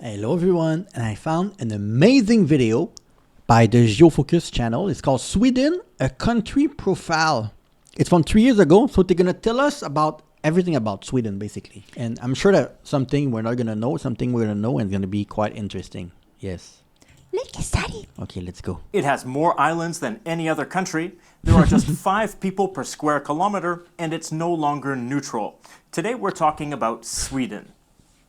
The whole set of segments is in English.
Hello everyone, and I found an amazing video by the GeoFocus channel. It's called Sweden, a country profile. It's from 3 years ago, so they're gonna tell us about everything about Sweden basically. And I'm sure that something we're not gonna know, something we're gonna know, and it's gonna be quite interesting. Yes. Let's get started. Okay, let's go. It has more islands than any other country. There are just 5 people per square kilometer, and it's no longer neutral. Today we're talking about Sweden.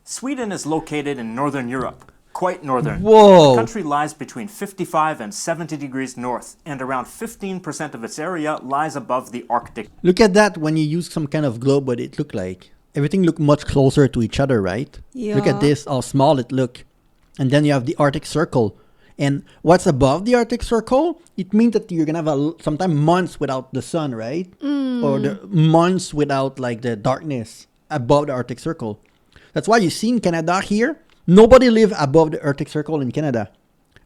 Sweden is located in Northern Europe, quite northern. Whoa! The country lies between 55 and 70 degrees north, and around 15% of its area lies above the Arctic. Look at that when you use some kind of globe, what it looked like. Everything looked much closer to each other, right? Yeah. Look at this, how small it looked. And then you have the Arctic Circle. And what's above the Arctic Circle? It means that you're gonna have sometimes months without the sun, right? Or the months without like the darkness above the Arctic Circle. That's why you see in Canada here, nobody live above the Arctic Circle in Canada.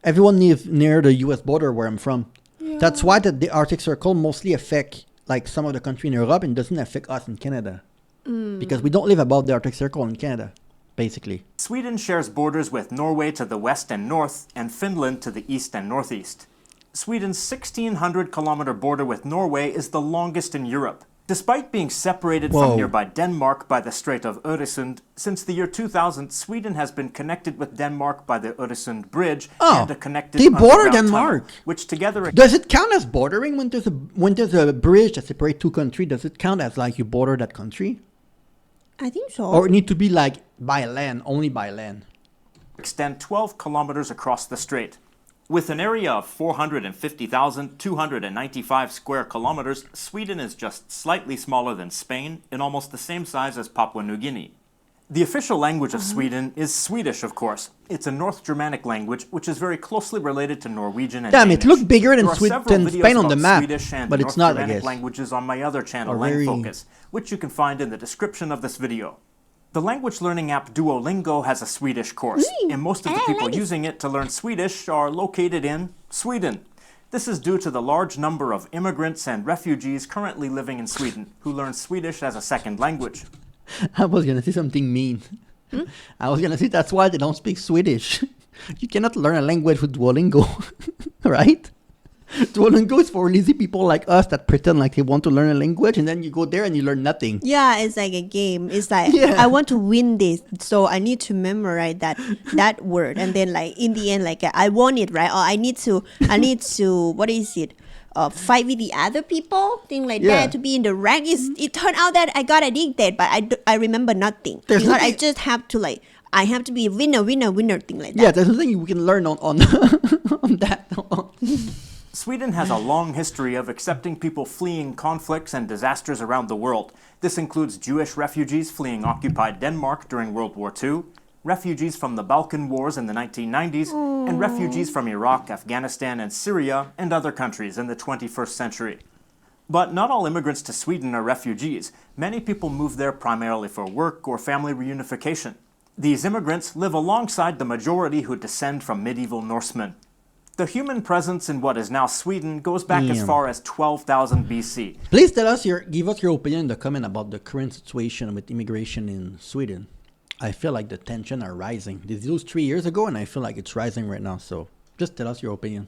Everyone live near the US border where I'm from. Yeah. That's why the Arctic Circle mostly affect like some of the country in Europe and doesn't affect us in Canada. Because we don't live above the Arctic Circle in Canada, basically. Sweden shares borders with Norway to the west and north, and Finland to the east and northeast. Sweden's 1,600-kilometer border with Norway is the longest in Europe. Despite being separated Whoa. from nearby Denmark by the Strait of Öresund, since the year 2000, Sweden has been connected with Denmark by the Öresund Bridge and a connected they border underground Denmark. tunnel, which together... Does it count as bordering when there's a bridge that separates two countries? Does it count as like you border that country? I think so. Or it need to be like by land, only by land? extend 12 kilometers across the strait. With an area of 450,295 square kilometers, Sweden is just slightly smaller than Spain and almost the same size as Papua New Guinea. The official language of Sweden is Swedish, of course. It's a North Germanic language which is very closely related to Norwegian and Damn, Danish. it looked bigger than There are Sweden several than videos Spain on the about map, Swedish and but North it's not, I Germanic guess. languages on my other channel, Or very- Focus, which you can find in the description of this video. The language learning app Duolingo has a Swedish course, and most of the people using it to learn Swedish are located in Sweden. This is due to the large number of immigrants and refugees currently living in Sweden who learn Swedish as a second language. I was gonna say something mean. I was gonna say that's why they don't speak Swedish. You cannot learn a language with Duolingo, right? Duolingo is for lazy people like us that pretend like they want to learn a language, and then you go there and you learn nothing. Yeah, it's like a game. It's like Yeah. I want to win this, so I need to memorize that word, and then like in the end, like I want it, right? Or I need to what is it? Fight with the other people, thing like Yeah. that, to be in the rank. It turned out that I got addicted, but I remember nothing. There's It's not, I nothing- just have to like I have to be winner, thing like that. Yeah, there's nothing we can learn on on that. Sweden has a long history of accepting people fleeing conflicts and disasters around the world. This includes Jewish refugees fleeing occupied Denmark during World War II, refugees from the Balkan Wars in the 1990s, and refugees from Iraq, Afghanistan, and Syria, and other countries in the 21st century. But not all immigrants to Sweden are refugees. Many people move there primarily for work or family reunification. These immigrants live alongside the majority who descend from medieval Norsemen. The human presence in what is now Sweden goes back as Damn. far as 12,000 BC. Please give us your opinion in the comment about the current situation with immigration in Sweden. I feel like the tension are rising. This was 3 years ago, and I feel like it's rising right now. So just tell us your opinion.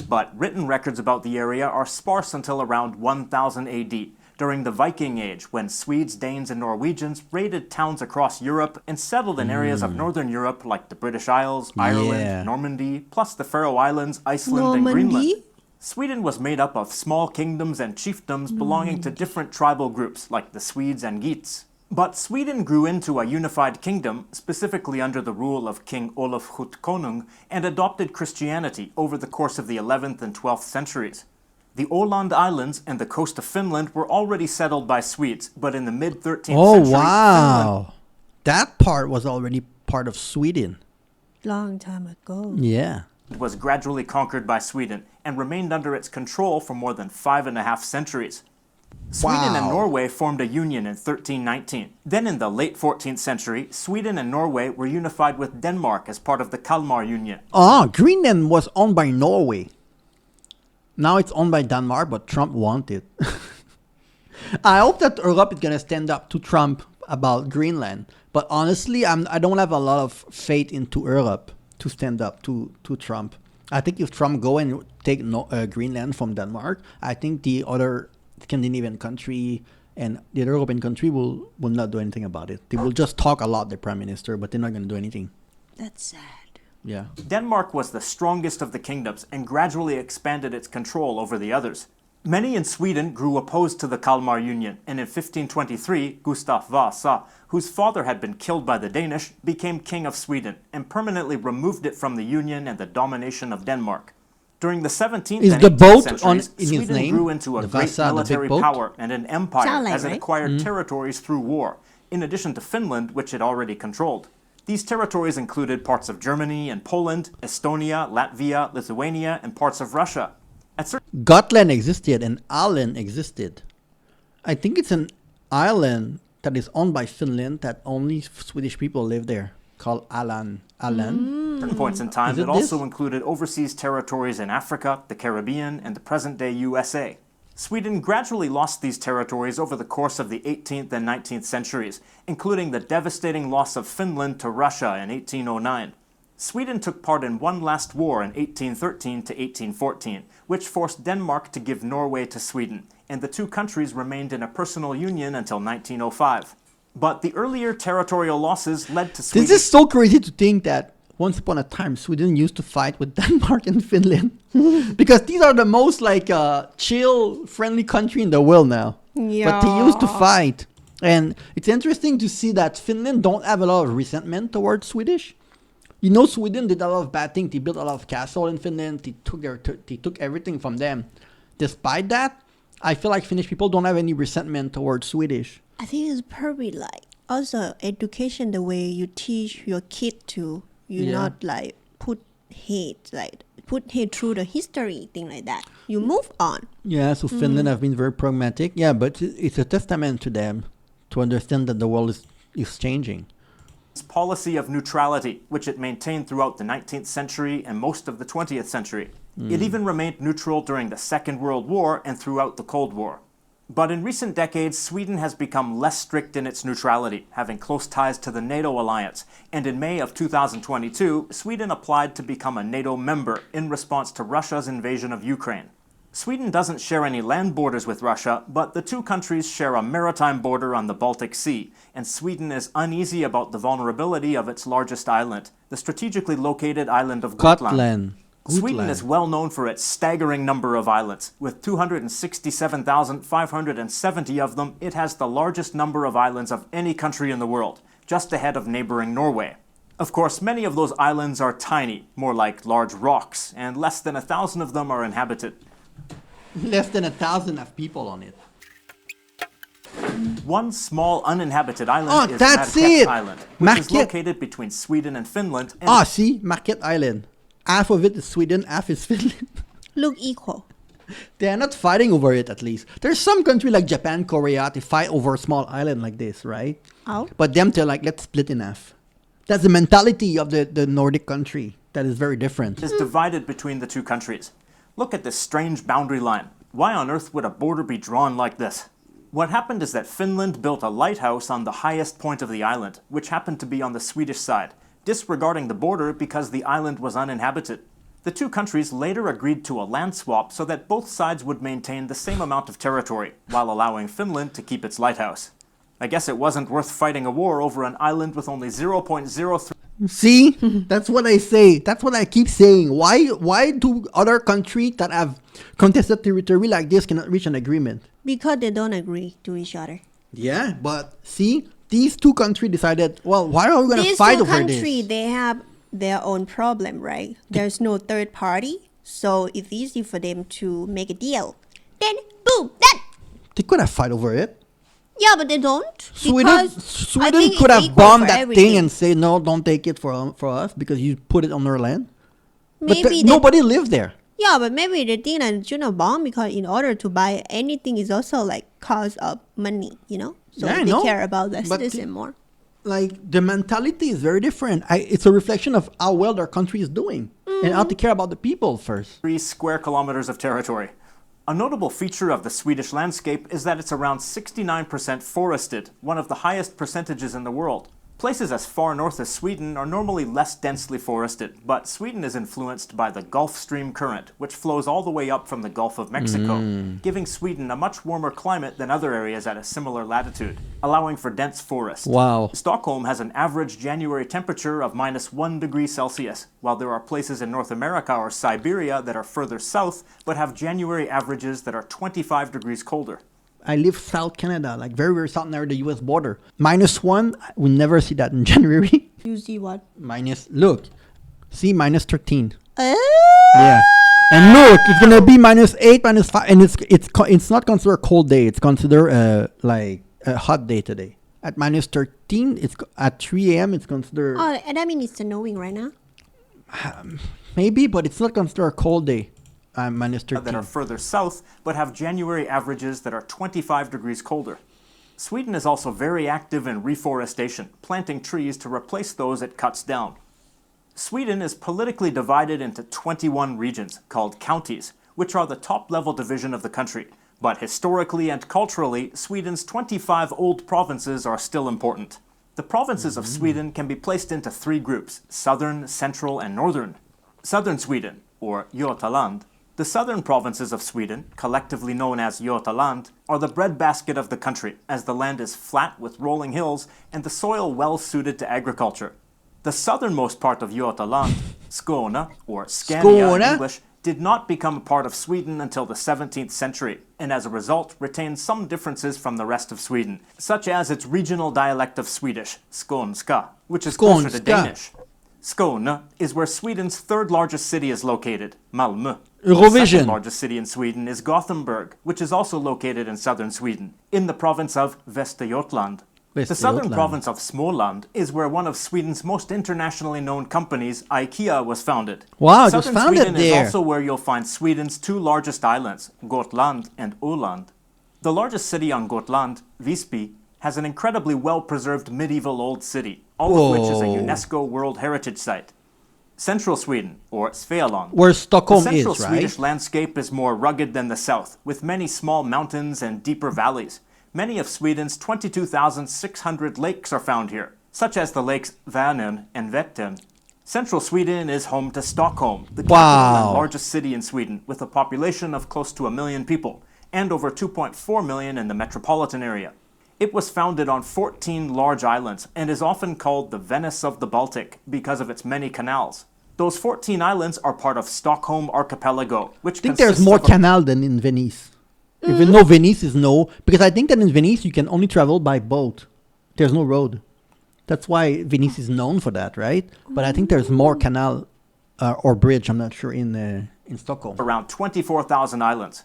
But written records about the area are sparse until around 1000 AD, during the Viking Age, when Swedes, Danes, and Norwegians raided towns across Europe and settled in areas of Northern Europe like the British Isles, Ireland, Yeah. Normandy, plus the Faroe Islands, Iceland, and Greenland. Normandy? Sweden was made up of small kingdoms and chiefdoms belonging to different tribal groups like the Swedes and Geats. But Sweden grew into a unified kingdom, specifically under the rule of King Olof Konung, and adopted Christianity over the course of the 11th and 12th centuries. The Åland Islands and the coast of Finland were already settled by Swedes, but in the mid-13th Oh century, wow, that part was already part of Sweden. Long time ago. Yeah. Finland was gradually conquered by Sweden and remained under its control for more than 5.5 centuries. Sweden and Wow. Norway formed a union in 1319. Then in the late 14th century, Sweden and Norway were unified with Denmark as part of the Kalmar Union. Greenland was owned by Norway. Now it's owned by Denmark, but Trump wanted. I hope that Europe is gonna stand up to Trump about Greenland. But honestly, I don't have a lot of faith into Europe to stand up to Trump. I think if Trump go and take Greenland from Denmark, I think the other Scandinavian country and the other European country will not do anything about it. They will just talk a lot, the prime minister, but they're not going to do anything. That's sad. Yeah. Denmark was the strongest of the kingdoms and gradually expanded its control over the others. Many in Sweden grew opposed to the Kalmar Union, and in 1523, Gustav Vasa, whose father had been killed by the Danish, became king of Sweden and permanently removed it from the union and the domination of Denmark. During the 17th Is and the 18th boat centuries, in his Sweden name? grew into a The great Vasa, the big military boat? power and an empire Sound as it right? acquired territories through war, in addition to Finland, which it already controlled. These territories included parts of Germany and Poland, Estonia, Latvia, Lithuania, and parts of Russia. At certain Gotland existed and Åland existed. I think it's an island that is owned by Finland that only Swedish people live there, called Åland. points in time, Is it it also this? included overseas territories in Africa, the Caribbean, and the present-day USA. Sweden gradually lost these territories over the course of the 18th and 19th centuries, including the devastating loss of Finland to Russia in 1809. Sweden took part in one last war in 1813 to 1814, which forced Denmark to give Norway to Sweden, and the two countries remained in a personal union until 1905. But the earlier territorial losses led to Sweden... This is so crazy to think that once upon a time Sweden used to fight with Denmark and Finland because these are the most chill, friendly country in the world now. But they used to fight, and it's interesting to see that Finland don't have a lot of resentment towards Swedish. You know, Sweden did a lot of bad things. They built a lot of castles in Finland. They took everything from them. Despite that, I feel like Finnish people don't have any resentment towards Swedish. I think it's probably like also education, the way you teach your kid to not like put hate through the history thing like that. You move on. Yeah, so Finland have been very pragmatic. Yeah, but it's a testament to them to understand that the world is changing. policy of neutrality, which it maintained throughout the 19th century and most of the 20th century. It even remained neutral during the Second World War and throughout the Cold War. But in recent decades, Sweden has become less strict in its neutrality, having close ties to the NATO alliance. And in May of 2022, Sweden applied to become a NATO member in response to Russia's invasion of Ukraine. Sweden doesn't share any land borders with Russia, but the two countries share a maritime border on the Baltic Sea, and Sweden is uneasy about the vulnerability of its largest island, the strategically located island of Gotland. Sweden is well known for its staggering number of islands. With 267,570 of them, it has the largest number of islands of any country in the world, just ahead of neighboring Norway. Of course, many of those islands are tiny, more like large rocks, and less than 1,000 of them are inhabited. Less than 1,000 have people on it. One small uninhabited island is that's Market it! Island, which is Market. located between Sweden and Finland. And See? Market Island. Half of it is Sweden, half is Finland. Look equal. They are not fighting over it, at least. There's some country like Japan, Korea, they fight over a small island like this, right? Oh. But them, they're like, let's split in half. That's the mentality of the Nordic country. That is very different. is divided between the two countries. Look at this strange boundary line. Why on earth would a border be drawn like this? What happened is that Finland built a lighthouse on the highest point of the island, which happened to be on the Swedish side, disregarding the border because the island was uninhabited. The two countries later agreed to a land swap so that both sides would maintain the same amount of territory, while allowing Finland to keep its lighthouse. I guess it wasn't worth fighting a war over an island with only 0.03. See? That's what I say. That's what I keep saying. Why do other countries that have contested territory like this cannot reach an agreement? Because they don't agree to each other. Yeah, but see? These two countries decided, well, why are we going to fight over These two countries, this? they have their own problem, right? There's no third party, so it's easy for them to make a deal. Then, boom, that. They could have fight over it. Yeah, but they don't. Sweden could have bombed that thing and say, no, don't take it for us because you put it on our land. Maybe nobody lived there. Yeah, but maybe they think that should not bomb because in order to buy anything is also like cost of money, you know? So Yeah, I they know. care about the But citizen more. Like, the mentality is very different. It's a reflection of how well their country is doing and how to care about the people first. 3 square kilometers of territory. A notable feature of the Swedish landscape is that it's around 69% forested, one of the highest percentages in the world. Places as far north as Sweden are normally less densely forested, but Sweden is influenced by the Gulf Stream current, which flows all the way up from the Gulf of Mexico, giving Sweden a much warmer climate than other areas at a similar latitude, allowing for dense forest. Wow. Stockholm has an average January temperature of -1 degree Celsius, while there are places in North America or Siberia that are further south but have January averages that are 25 degrees colder. I live South Canada, like very, very south near the US border. -1, we never see that in January. You see what? Look, see -13. Ah! Yeah. And look, it's gonna be -8, -5, and it's not considered a cold day. It's considered like a hot day today. At -13, it's at 3 a.m. It's considered Oh, and that means it's snowing right now. maybe, but it's not considered a cold day. -13. That are further south but have January averages that are 25 degrees colder. Sweden is also very active in reforestation, planting trees to replace those it cuts down. Sweden is politically divided into 21 regions called counties, which are the top-level division of the country. But historically and culturally, Sweden's 25 old provinces are still important. The provinces of Sweden can be placed into 3 groups: southern, central, and northern. Southern Sweden, or Götaland. The southern provinces of Sweden, collectively known as Götaland, are the breadbasket of the country, as the land is flat with rolling hills and the soil well suited to agriculture. The southernmost part of Götaland, Skåne, or Scania in English, did not become a part of Sweden until the 17th century, and as a result retained some differences from the rest of Sweden, such as its regional dialect of Swedish, Skånska, which is closer to Danish. Skåne is where Sweden's third largest city is located, Malmö. The second largest city in Sweden is Gothenburg, which is also located in southern Sweden, in the province of Västergötland. The southern province of Småland is where one of Sweden's most internationally known companies, IKEA, was founded. Wow, it was southern founded Sweden there. is also where you'll find Sweden's 2 largest islands, Gotland and Öland. The largest city on Gotland, Visby, has an incredibly well-preserved medieval old city, all of which is a UNESCO World Heritage Site. Central Sweden, or Svealand. Where Stockholm the central is, right? Swedish landscape is more rugged than the south, with many small mountains and deeper valleys. Many of Sweden's 22,600 lakes are found here, such as the lakes Vänern and Vättern. Central Sweden is home to Stockholm, the capital and largest city in Sweden, with a population of close to 1 million people, and over 2.4 million in the metropolitan area. It was founded on 14 large islands and is often called the Venice of the Baltic because of its many canals. Those 14 islands are part of Stockholm Archipelago, which I think there's more canal than in Venice. Even though Venice is because I think that in Venice you can only travel by boat. There's no road. That's why Venice is known for that, right? But I think there's more canal or bridge, I'm not sure, in Stockholm. Around 24,000 islands.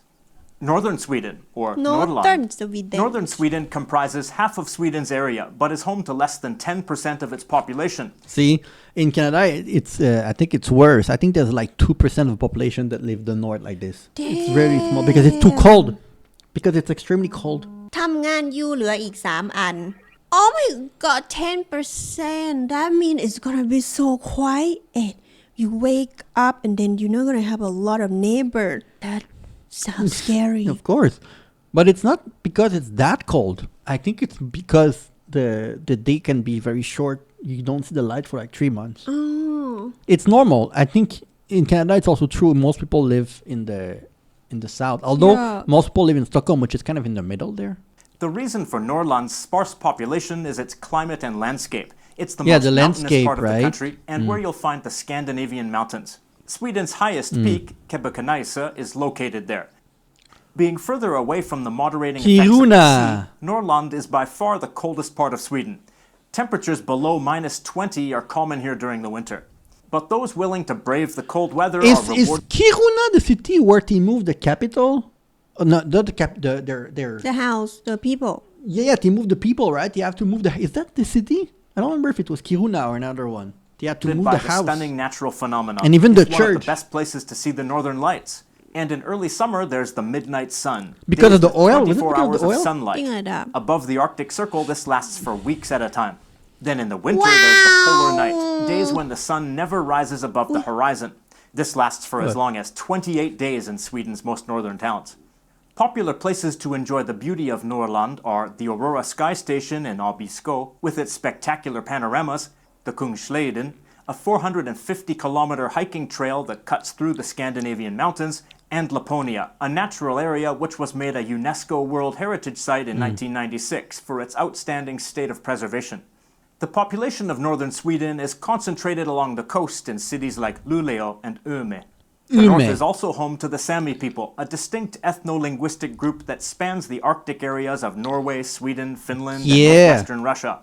Northern Sweden, or Norrland. Northern Sweden comprises half of Sweden's area, but is home to less than 10% of its population. See, in Canada, it's I think it's worse. I think there's like 2% of the population that live the north like this. Damn. It's very small because it's too cold. Because it's extremely cold. ทำงานอยู่เหลืออีก 3 อัน Oh my god, 10%. That means it's gonna be so quiet. You wake up and then you're not gonna have a lot of neighbors. That sounds scary. Of course. But it's not because it's that cold. I think it's because the day can be very short. You don't see the light for like 3 months. Oh. It's normal. I think in Canada it's also true. Most people live in the south. Although most people live in Stockholm, which is kind of in the middle there. The reason for Norrland's sparse population is its climate and landscape. It's the most mountainous part of the country and where you'll find the Scandinavian mountains. Sweden's highest peak, Kebnekaise, is located there. Being further away from the moderating effects of the sea, Norrland is by far the coldest part of Sweden. Temperatures below -20 are common here during the winter. But those willing to brave the cold weather are rewarded. Is Kiruna the city where they moved the capital? No, not The house, the people. Yeah, they moved the people, right? They have to move Is that the city? I don't remember if it was Kiruna or another one. They had to move the house. Stunning natural phenomenon. And even the church. One of the best places to see the northern lights. And in early summer, there's the midnight sun. Because of the oil? 24 hours of sunlight. Yeah. Above the Arctic Circle, this lasts for weeks at a time. Then in the winter, there's the polar night. Days when the sun never rises above the horizon. This lasts for as long as 28 days in Sweden's most northern towns. Popular places to enjoy the beauty of Norrland are the Aurora Sky Station in Abisko, with its spectacular panoramas, the Kungsleden, a 450-kilometer hiking trail that cuts through the Scandinavian mountains, and Laponia, a natural area which was made a UNESCO World Heritage Site in 1996 for its outstanding state of preservation. The population of northern Sweden is concentrated along the coast in cities like Luleå and Umeå. The north is also home to the Sami people, a distinct ethno-linguistic group that spans the Arctic areas of Norway, Sweden, Finland, and northwestern Russia.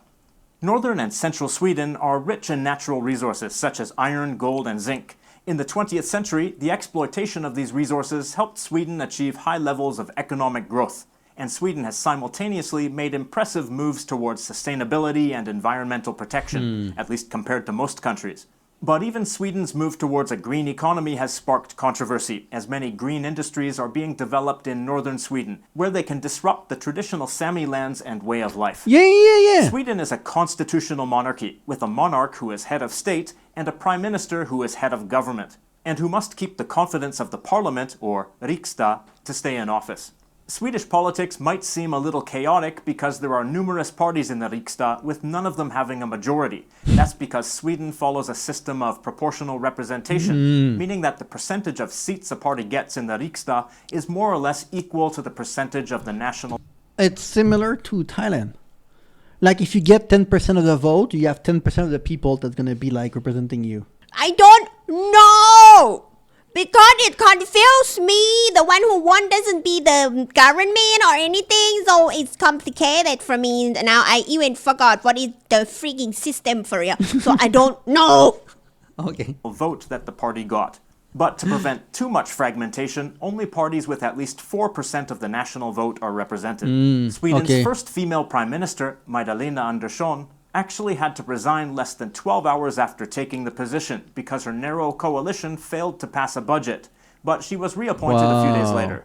Northern and central Sweden are rich in natural resources such as iron, gold, and zinc. In the 20th century, the exploitation of these resources helped Sweden achieve high levels of economic growth, and Sweden has simultaneously made impressive moves towards sustainability and environmental protection, at least compared to most countries. But even Sweden's move towards a green economy has sparked controversy, as many green industries are being developed in northern Sweden, where they can disrupt the traditional Sami lands and way of life. Sweden is a constitutional monarchy, with a monarch who is head of state and a prime minister who is head of government, and who must keep the confidence of the parliament, or riksdag, to stay in office. Swedish politics might seem a little chaotic because there are numerous parties in the Riksdag, with none of them having a majority. That's because Sweden follows a system of proportional representation, meaning that the percentage of seats a party gets in the Riksdag is more or less equal to the percentage of the national... It's similar to Thailand. Like if you get 10% of the vote, you have 10% of the people that's going to be like representing you. I don't know! Because it confuses me. The one who won doesn't be the government or anything, so it's complicated for me. Now I even forgot what is the freaking system for real. So I don't know. Okay. Vote that the party got. But to prevent too much fragmentation, only parties with at least 4% of the national vote are represented. Sweden's first female prime minister, Magdalena Andersson, actually had to resign less than 12 hours after taking the position because her narrow coalition failed to pass a budget, but she was reappointed a few days later.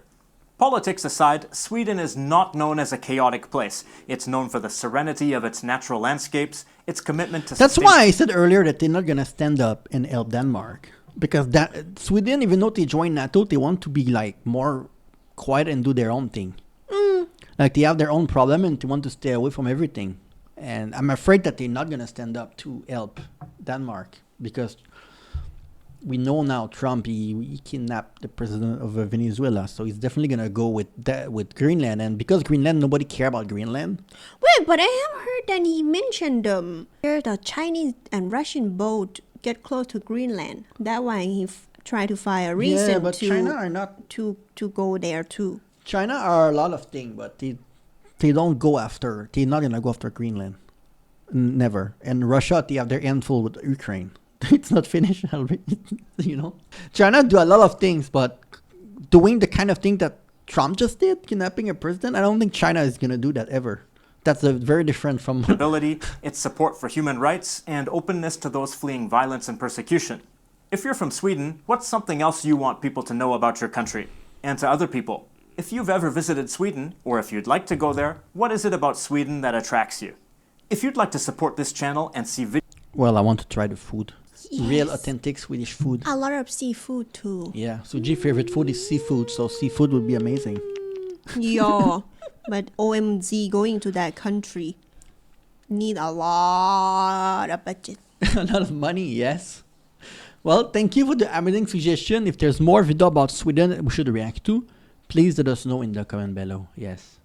Politics aside, Sweden is not known as a chaotic place. It's known for the serenity of its natural landscapes, its commitment to... That's why I said earlier that they're not going to stand up and help Denmark. Because Sweden, even though they join NATO, they want to be like more quiet and do their own thing. Like they have their own problem and they want to stay away from everything. And I'm afraid that they're not going to stand up to help Denmark because we know now Trump, he kidnapped the president of Venezuela. So he's definitely going to go with Greenland. And because Greenland, nobody care about Greenland. Wait, but I have heard that he mentioned the Chinese and Russian boat get close to Greenland. That's why he tried to find a reason but China are not to go there too. China are a lot of things, but they don't go after. They're not gonna go after Greenland, never. And Russia, they have their hand full with Ukraine. It's not finished already, you know. China do a lot of things, but doing the kind of thing that Trump just did, kidnapping a president, I don't think China is gonna do that ever. That's very different from ability, its support for human rights, and openness to those fleeing violence and persecution. If you're from Sweden, what's something else you want people to know about your country? And to other people, if you've ever visited Sweden, or if you'd like to go there, what is it about Sweden that attracts you? If you'd like to support this channel and see videos... Well, I want to try the food. Yes. Real authentic Swedish food. A lot of seafood too. Yeah, Suji's favorite food is seafood, so seafood would be amazing. Yeah, but OMG, going to that country need a lot of budget. A lot of money, yes. Well, thank you for the amazing suggestion. If there's more video about Sweden we should react to, please let us know in the comment below. Yes.